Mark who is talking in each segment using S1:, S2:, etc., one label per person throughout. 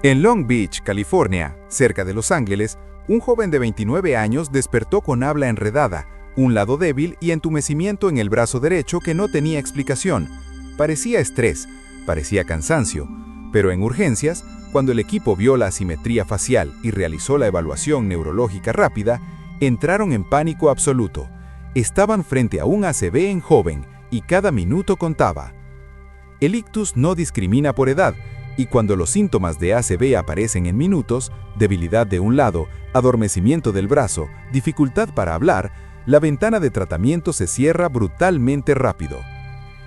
S1: En Long Beach, California, cerca de Los Ángeles, un joven de 29 años despertó con habla enredada, un lado débil y entumecimiento en el brazo derecho que no tenía explicación. Parecía estrés, parecía cansancio, pero en urgencias, cuando el equipo vio la asimetría facial y realizó la evaluación neurológica rápida, entraron en pánico absoluto. Estaban frente a un ACV en joven y cada minuto contaba. El ictus no discrimina por edad, y cuando los síntomas de ACV aparecen en minutos, debilidad de un lado, adormecimiento del brazo, dificultad para hablar, la ventana de tratamiento se cierra brutalmente rápido.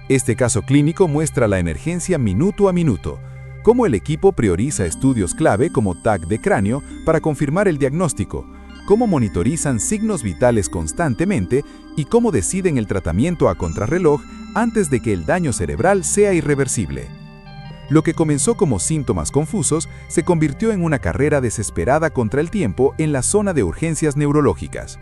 S1: Este caso clínico muestra la emergencia minuto a minuto, cómo el equipo prioriza estudios clave como TAC de cráneo para confirmar el diagnóstico, cómo monitorizan signos vitales constantemente y cómo deciden el tratamiento a contrarreloj antes de que el daño cerebral sea irreversible. Lo que comenzó como síntomas confusos se convirtió en una carrera desesperada contra el tiempo en la zona de urgencias neurológicas.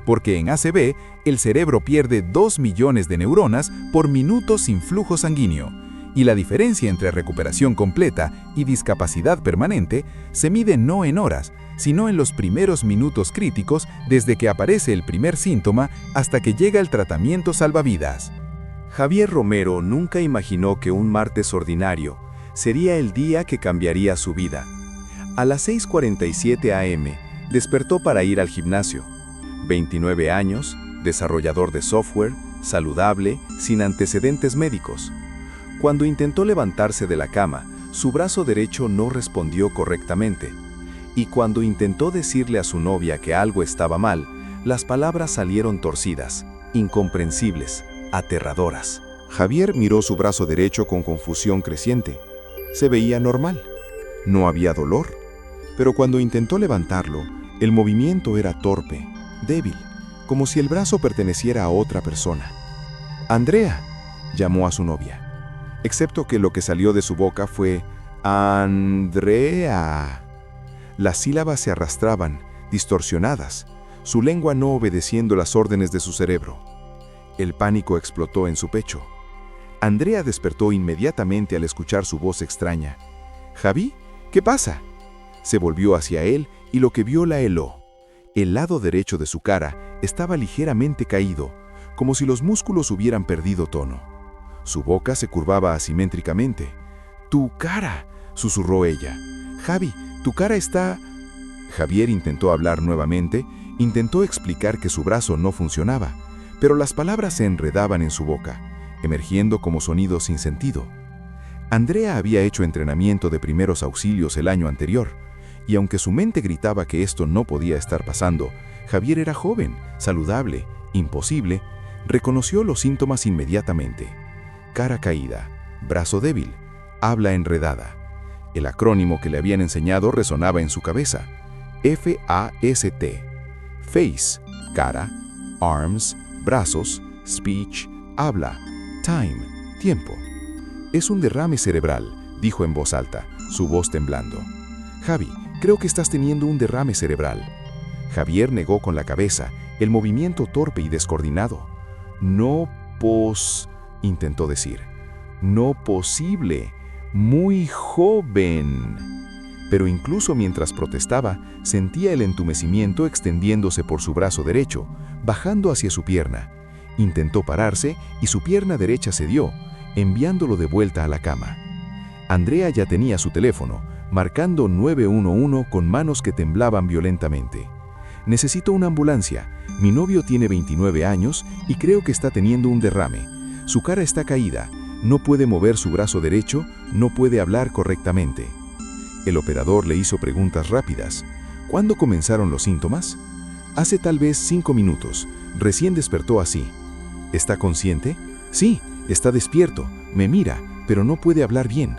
S1: Porque en ACV, el cerebro pierde 2 millones de neuronas por minuto sin flujo sanguíneo, y la diferencia entre recuperación completa y discapacidad permanente se mide no en horas, sino en los primeros minutos críticos desde que aparece el primer síntoma hasta que llega el tratamiento salvavidas.
S2: Javier Romero nunca imaginó que un martes ordinario sería el día que cambiaría su vida. A las 6:47 a.m. despertó para ir al gimnasio. 29 años, desarrollador de software, saludable, sin antecedentes médicos. Cuando intentó levantarse de la cama, su brazo derecho no respondió correctamente. Y cuando intentó decirle a su novia que algo estaba mal, las palabras salieron torcidas, incomprensibles, aterradoras.
S3: Javier miró su brazo derecho con confusión creciente. Se veía normal. No había dolor. Pero cuando intentó levantarlo, el movimiento era torpe, débil, como si el brazo perteneciera a otra persona. «Andrea», llamó a su novia, excepto que lo que salió de su boca fue «Andrea». Las sílabas se arrastraban, distorsionadas, su lengua no obedeciendo las órdenes de su cerebro. El pánico explotó en su pecho. Andrea despertó inmediatamente al escuchar su voz extraña. «¿Javi? ¿Qué pasa?». Se volvió hacia él y lo que vio la heló. El lado derecho de su cara estaba ligeramente caído, como si los músculos hubieran perdido tono. Su boca se curvaba asimétricamente. «¡Tu cara!», susurró ella. «Javi, tu cara está...». Javier intentó hablar nuevamente, intentó explicar que su brazo no funcionaba, pero las palabras se enredaban en su boca, emergiendo como sonidos sin sentido. Andrea había hecho entrenamiento de primeros auxilios el año anterior, y aunque su mente gritaba que esto no podía estar pasando, Javier era joven, saludable, imposible, reconoció los síntomas inmediatamente. Cara caída, brazo débil, habla enredada. El acrónimo que le habían enseñado resonaba en su cabeza. FAST. Face, cara, arms, brazos, speech, habla, time, tiempo. «Es un derrame cerebral», dijo en voz alta, su voz temblando. «Javi, creo que estás teniendo un derrame cerebral». Javier negó con la cabeza, el movimiento torpe y descoordinado. Intentó decir. «No posible, muy joven». Pero incluso mientras protestaba, sentía el entumecimiento extendiéndose por su brazo derecho, bajando hacia su pierna. Intentó pararse y su pierna derecha cedió, enviándolo de vuelta a la cama. Andrea ya tenía su teléfono, marcando 911 con manos que temblaban violentamente. «Necesito una ambulancia. Mi novio tiene 29 años y creo que está teniendo un derrame. Su cara está caída, no puede mover su brazo derecho, no puede hablar correctamente». El operador le hizo preguntas rápidas. «¿Cuándo comenzaron los síntomas?». «Hace tal vez 5 minutos. Recién despertó así». «¿Está consciente?». «Sí, está despierto. Me mira, pero no puede hablar bien».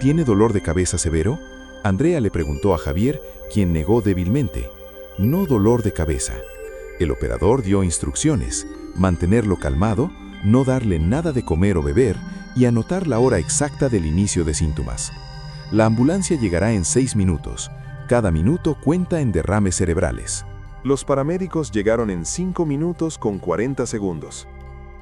S3: «¿Tiene dolor de cabeza severo?». Andrea le preguntó a Javier, quien negó débilmente. «No dolor de cabeza». El operador dio instrucciones: mantenerlo calmado, no darle nada de comer o beber y anotar la hora exacta del inicio de síntomas. La ambulancia llegará en 6 minutos. Cada minuto cuenta en derrames cerebrales. Los paramédicos llegaron en 5 minutos con 40 segundos.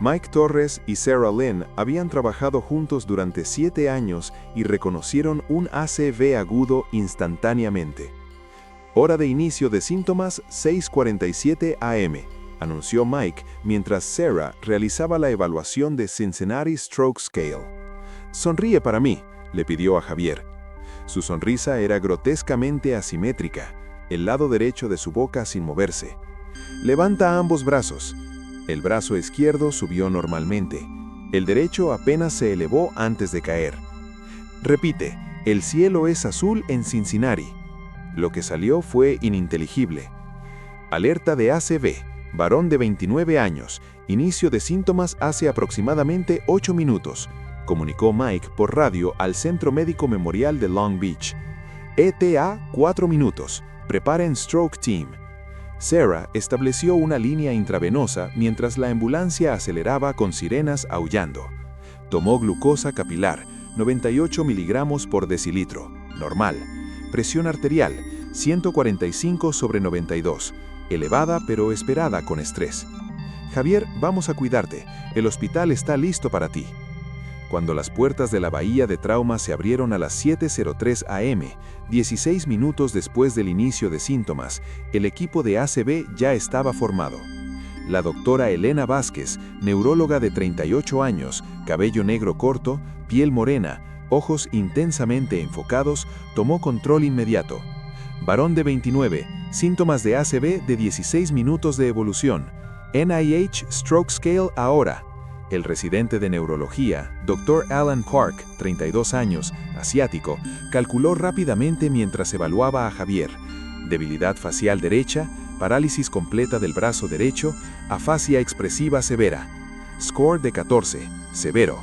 S3: Mike Torres y Sarah Lynn habían trabajado juntos durante 7 años y reconocieron un ACV agudo instantáneamente. Hora de inicio de síntomas 6:47 am, anunció Mike mientras Sarah realizaba la evaluación de Cincinnati Stroke Scale. «Sonríe para mí», le pidió a Javier. Su sonrisa era grotescamente asimétrica, el lado derecho de su boca sin moverse. «Levanta ambos brazos». El brazo izquierdo subió normalmente. El derecho apenas se elevó antes de caer. «Repite, el cielo es azul en Cincinnati». Lo que salió fue ininteligible. Alerta de ACV, varón de 29 años, inicio de síntomas hace aproximadamente 8 minutos, comunicó Mike por radio al Centro Médico Memorial de Long Beach. ETA 4 minutos, preparen Stroke Team. Sarah estableció una línea intravenosa mientras la ambulancia aceleraba con sirenas aullando. Tomó glucosa capilar, 98 miligramos por decilitro, normal. Presión arterial, 145/92, elevada pero esperada con estrés. «Javier, vamos a cuidarte, el hospital está listo para ti». Cuando las puertas de la bahía de trauma se abrieron a las 7:03 am, 16 minutos después del inicio de síntomas, el equipo de ACV ya estaba formado. La doctora Elena Vázquez, neuróloga de 38 años, cabello negro corto, piel morena, ojos intensamente enfocados, tomó control inmediato. Varón de 29, síntomas de ACV de 16 minutos de evolución. NIH Stroke Scale ahora. El residente de neurología, Dr. Alan Park, 32 años, asiático, calculó rápidamente mientras evaluaba a Javier. Debilidad facial derecha, parálisis completa del brazo derecho, afasia expresiva severa. Score de 14, severo.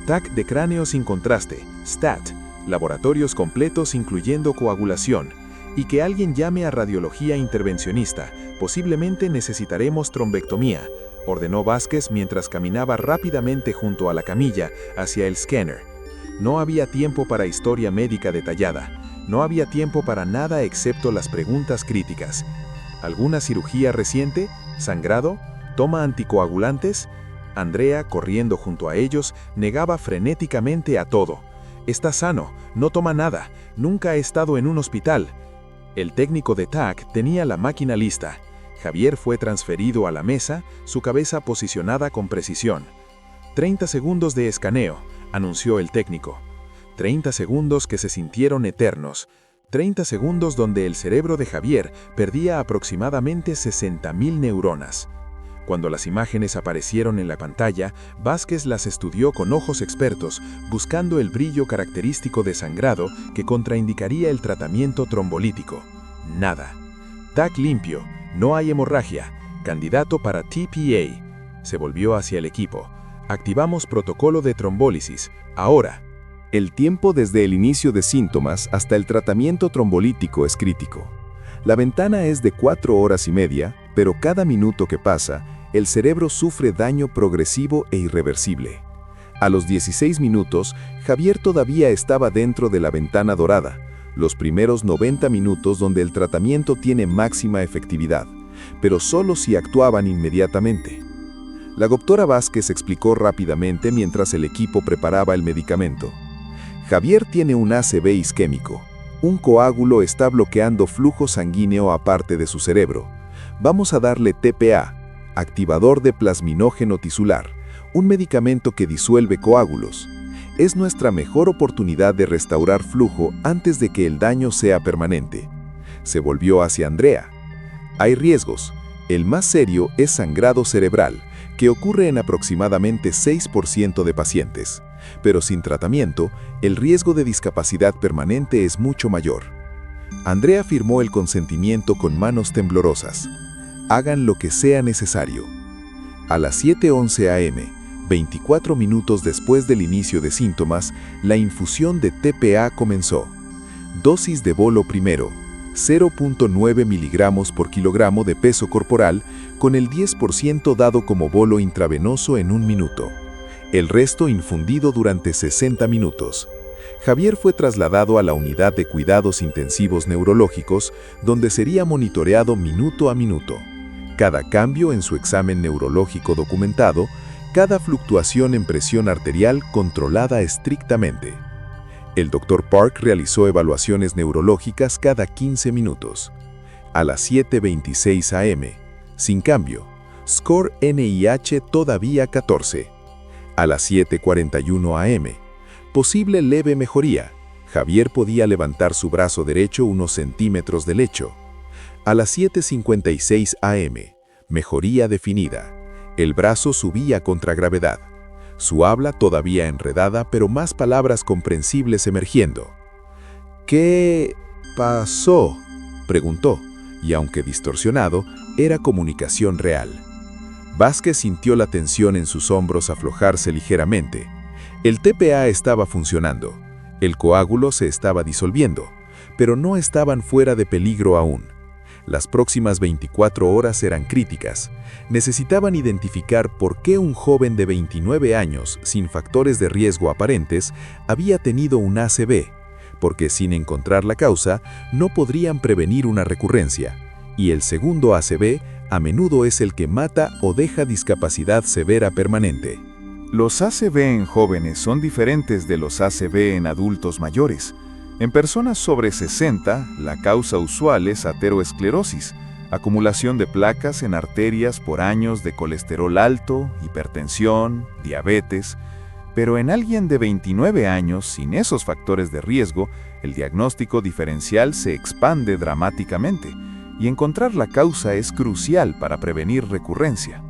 S3: TAC de cráneo sin contraste, STAT, laboratorios completos incluyendo coagulación, y que alguien llame a radiología intervencionista, posiblemente necesitaremos trombectomía, ordenó Vázquez mientras caminaba rápidamente junto a la camilla hacia el escáner. No había tiempo para historia médica detallada, no había tiempo para nada excepto las preguntas críticas. ¿Alguna cirugía reciente? ¿Sangrado? ¿Toma anticoagulantes? Andrea, corriendo junto a ellos, negaba frenéticamente a todo. «Está sano, no toma nada, nunca ha estado en un hospital». El técnico de TAC tenía la máquina lista. Javier fue transferido a la mesa, su cabeza posicionada con precisión. 30 segundos de escaneo, anunció el técnico. 30 segundos que se sintieron eternos. 30 segundos donde el cerebro de Javier perdía aproximadamente 60.000 neuronas. Cuando las imágenes aparecieron en la pantalla, Vázquez las estudió con ojos expertos, buscando el brillo característico de sangrado que contraindicaría el tratamiento trombolítico. Nada. TAC limpio, no hay hemorragia, candidato para TPA. Se volvió hacia el equipo. Activamos protocolo de trombólisis, ahora.
S2: El tiempo desde el inicio de síntomas hasta el tratamiento trombolítico es crítico. La ventana es de 4 horas y media, pero cada minuto que pasa, el cerebro sufre daño progresivo e irreversible. A los 16 minutos, Javier todavía estaba dentro de la ventana dorada, los primeros 90 minutos donde el tratamiento tiene máxima efectividad, pero solo si actuaban inmediatamente. La doctora Vázquez explicó rápidamente mientras el equipo preparaba el medicamento. Javier tiene un ACV isquémico. Un coágulo está bloqueando flujo sanguíneo aparte de su cerebro. Vamos a darle TPA, activador de plasminógeno tisular, un medicamento que disuelve coágulos. Es nuestra mejor oportunidad de restaurar flujo antes de que el daño sea permanente. Se volvió hacia Andrea. Hay riesgos. El más serio es sangrado cerebral, que ocurre en aproximadamente 6% de pacientes. Pero sin tratamiento, el riesgo de discapacidad permanente es mucho mayor. Andrea firmó el consentimiento con manos temblorosas. Hagan lo que sea necesario. A las 7:11 am, 24 minutos después del inicio de síntomas, la infusión de TPA comenzó. Dosis de bolo primero, 0.9 miligramos por kilogramo de peso corporal, con el 10% dado como bolo intravenoso en 1 minuto. El resto infundido durante 60 minutos. Javier fue trasladado a la unidad de cuidados intensivos neurológicos, donde sería monitoreado minuto a minuto. Cada cambio en su examen neurológico documentado, cada fluctuación en presión arterial controlada estrictamente. El Dr. Park realizó evaluaciones neurológicas cada 15 minutos. A las 7:26 am, sin cambio, score NIH todavía 14. A las 7:41 am, posible leve mejoría. Javier podía levantar su brazo derecho unos centímetros del lecho. A las 7:56 am, mejoría definida. El brazo subía contra gravedad. Su habla todavía enredada, pero más palabras comprensibles emergiendo. ¿Qué pasó?, preguntó, y aunque distorsionado, era comunicación real. Vázquez sintió la tensión en sus hombros aflojarse ligeramente. El TPA estaba funcionando. El coágulo se estaba disolviendo, pero no estaban fuera de peligro aún. Las próximas 24 horas eran críticas. Necesitaban identificar por qué un joven de 29 años, sin factores de riesgo aparentes, había tenido un ACV, porque sin encontrar la causa, no podrían prevenir una recurrencia. Y el segundo ACV a menudo es el que mata o deja discapacidad severa permanente.
S1: Los ACV en jóvenes son diferentes de los ACV en adultos mayores. En personas sobre 60, la causa usual es ateroesclerosis, acumulación de placas en arterias por años de colesterol alto, hipertensión, diabetes. Pero en alguien de 29 años, sin esos factores de riesgo, el diagnóstico diferencial se expande dramáticamente, y encontrar la causa es crucial para prevenir recurrencia.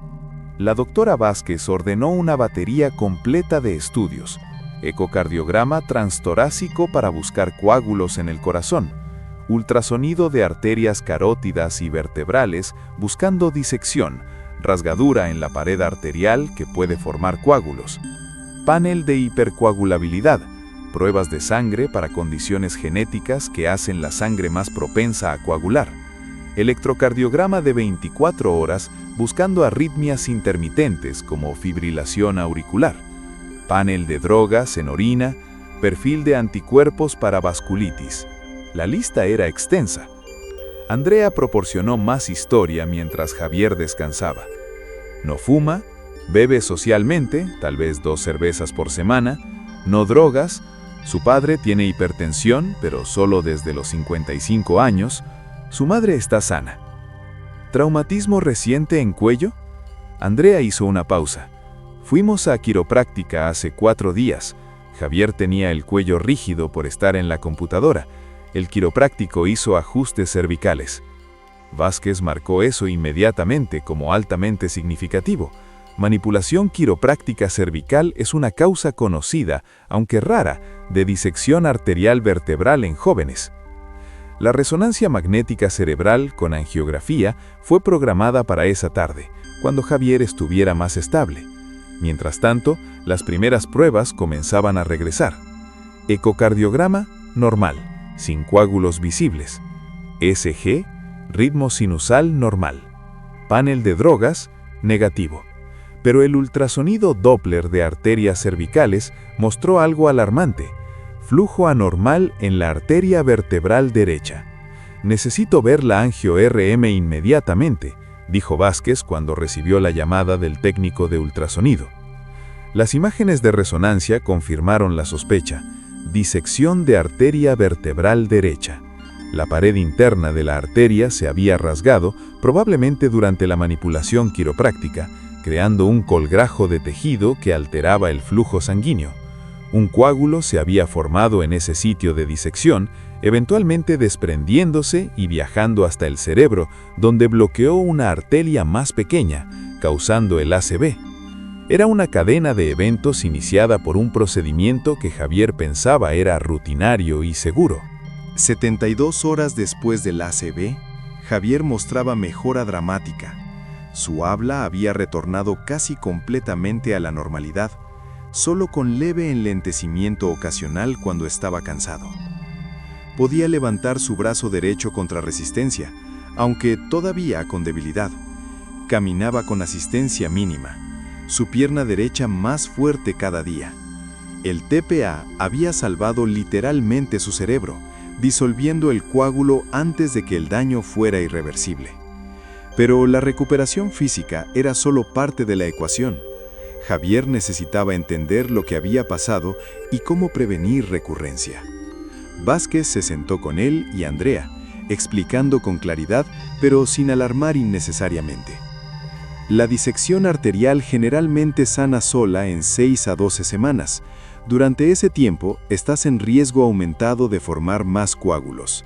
S1: La doctora Vázquez ordenó una batería completa de estudios: ecocardiograma transtorácico para buscar coágulos en el corazón, ultrasonido de arterias carótidas y vertebrales buscando disección, rasgadura en la pared arterial que puede formar coágulos, panel de hipercoagulabilidad, pruebas de sangre para condiciones genéticas que hacen la sangre más propensa a coagular, electrocardiograma de 24 horas buscando arritmias intermitentes como fibrilación auricular, panel de drogas en orina, perfil de anticuerpos para vasculitis. La lista era extensa. Andrea proporcionó más historia mientras Javier descansaba. No fuma, bebe socialmente, tal vez 2 cervezas por semana, no drogas, su padre tiene hipertensión, pero solo desde los 55 años, su madre está sana. ¿Traumatismo reciente en cuello? Andrea hizo una pausa. Fuimos a quiropráctica hace 4 días. Javier tenía el cuello rígido por estar en la computadora. El quiropráctico hizo ajustes cervicales. Vázquez marcó eso inmediatamente como altamente significativo. Manipulación quiropráctica cervical es una causa conocida, aunque rara, de disección arterial vertebral en jóvenes. La resonancia magnética cerebral con angiografía fue programada para esa tarde, cuando Javier estuviera más estable. Mientras tanto, las primeras pruebas comenzaban a regresar. Ecocardiograma, normal, sin coágulos visibles. ECG, ritmo sinusal normal. Panel de drogas, negativo. Pero el ultrasonido Doppler de arterias cervicales mostró algo alarmante: flujo anormal en la arteria vertebral derecha. Necesito ver la angio-RM inmediatamente, dijo Vázquez cuando recibió la llamada del técnico de ultrasonido. Las imágenes de resonancia confirmaron la sospecha: disección de arteria vertebral derecha. La pared interna de la arteria se había rasgado, probablemente durante la manipulación quiropráctica, creando un colgajo de tejido que alteraba el flujo sanguíneo. Un coágulo se había formado en ese sitio de disección, eventualmente desprendiéndose y viajando hasta el cerebro, donde bloqueó una arteria más pequeña, causando el ACV. Era una cadena de eventos iniciada por un procedimiento que Javier pensaba era rutinario y seguro.
S3: 72 horas después del ACV, Javier mostraba mejora dramática. Su habla había retornado casi completamente a la normalidad, solo con leve enlentecimiento ocasional cuando estaba cansado. Podía levantar su brazo derecho contra resistencia, aunque todavía con debilidad. Caminaba con asistencia mínima, su pierna derecha más fuerte cada día. El TPA había salvado literalmente su cerebro, disolviendo el coágulo antes de que el daño fuera irreversible. Pero la recuperación física era solo parte de la ecuación.
S2: Javier necesitaba entender lo que había pasado y cómo prevenir recurrencia. Vázquez se sentó con él y Andrea, explicando con claridad, pero sin alarmar innecesariamente. La disección arterial generalmente sana sola en 6 a 12 semanas. Durante ese tiempo, estás en riesgo aumentado de formar más coágulos.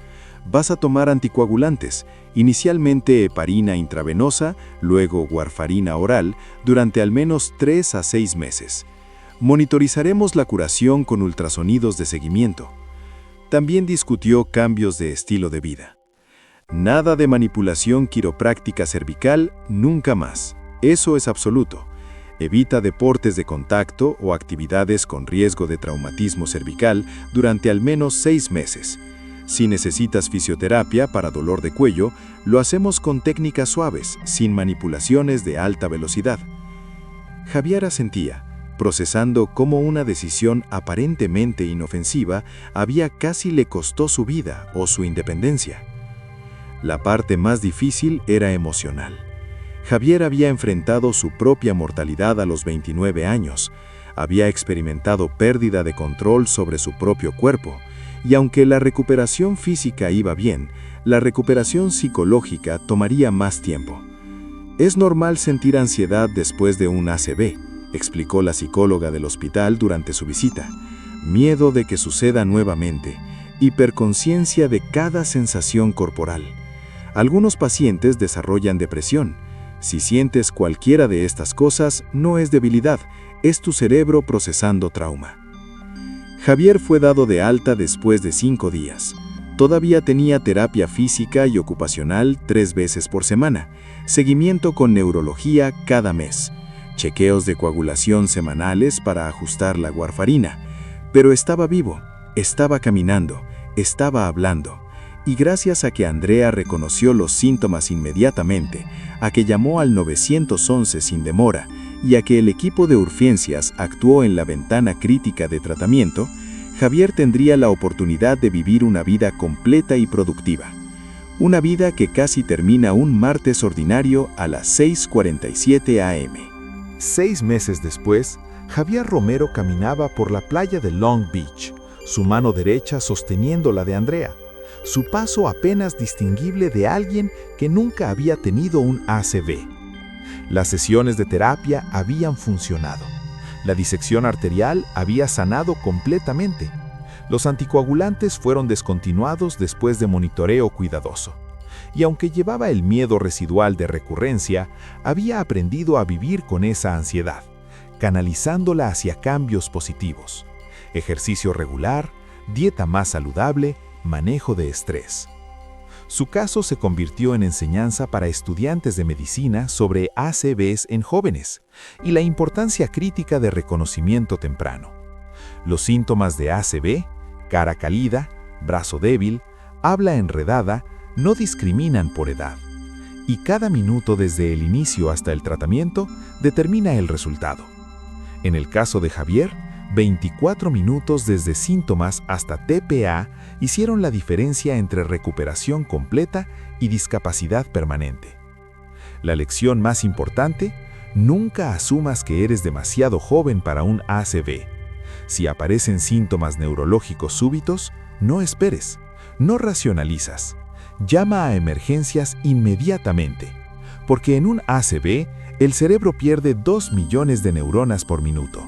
S2: Vas a tomar anticoagulantes, inicialmente heparina intravenosa, luego warfarina oral, durante al menos 3 a 6 meses. Monitorizaremos la curación con ultrasonidos de seguimiento. También discutió cambios de estilo de vida. Nada de manipulación quiropráctica cervical, nunca más. Eso es absoluto. Evita deportes de contacto o actividades con riesgo de traumatismo cervical durante al menos 6 meses. Si necesitas fisioterapia para dolor de cuello, lo hacemos con técnicas suaves, sin manipulaciones de alta velocidad. Javier asentía, procesando cómo una decisión aparentemente inofensiva casi le costó su vida o su independencia. La parte más difícil era emocional. Javier había enfrentado su propia mortalidad a los 29 años, había experimentado pérdida de control sobre su propio cuerpo, y aunque la recuperación física iba bien, la recuperación psicológica tomaría más tiempo. Es normal sentir ansiedad después de un ACV, explicó la psicóloga del hospital durante su visita. Miedo de que suceda nuevamente, hiperconsciencia de cada sensación corporal. Algunos pacientes desarrollan depresión. Si sientes cualquiera de estas cosas, no es debilidad, es tu cerebro procesando trauma. Javier fue dado de alta después de 5 días. Todavía tenía terapia física y ocupacional 3 veces por semana, seguimiento con neurología cada mes, chequeos de coagulación semanales para ajustar la warfarina. Pero estaba vivo, estaba caminando, estaba hablando. Y gracias a que Andrea reconoció los síntomas inmediatamente, a que llamó al 911 sin demora y a que el equipo de urgencias actuó en la ventana crítica de tratamiento, Javier tendría la oportunidad de vivir una vida completa y productiva. Una vida que casi termina un martes ordinario a las 6:47 a.m.
S1: 6 meses después, Javier Romero caminaba por la playa de Long Beach, su mano derecha sosteniendo la de Andrea. Su paso apenas distinguible de alguien que nunca había tenido un ACV. Las sesiones de terapia habían funcionado. La disección arterial había sanado completamente. Los anticoagulantes fueron descontinuados después de monitoreo cuidadoso. Y aunque llevaba el miedo residual de recurrencia, había aprendido a vivir con esa ansiedad, canalizándola hacia cambios positivos. Ejercicio regular, dieta más saludable, manejo de estrés. Su caso se convirtió en enseñanza para estudiantes de medicina sobre ACVs en jóvenes y la importancia crítica de reconocimiento temprano. Los síntomas de ACV, cara cálida, brazo débil, habla enredada, no discriminan por edad. Y cada minuto desde el inicio hasta el tratamiento determina el resultado. En el caso de Javier, 24 minutos desde síntomas hasta TPA hicieron la diferencia entre recuperación completa y discapacidad permanente. La lección más importante: nunca asumas que eres demasiado joven para un ACV. Si aparecen síntomas neurológicos súbitos, no esperes, no racionalizas. Llama a emergencias inmediatamente, porque en un ACV el cerebro pierde 2 millones de neuronas por minuto.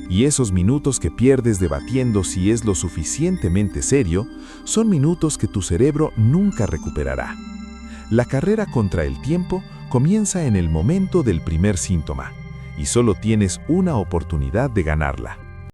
S1: Y esos minutos que pierdes debatiendo si es lo suficientemente serio, son minutos que tu cerebro nunca recuperará. La carrera contra el tiempo comienza en el momento del primer síntoma, y solo tienes una oportunidad de ganarla.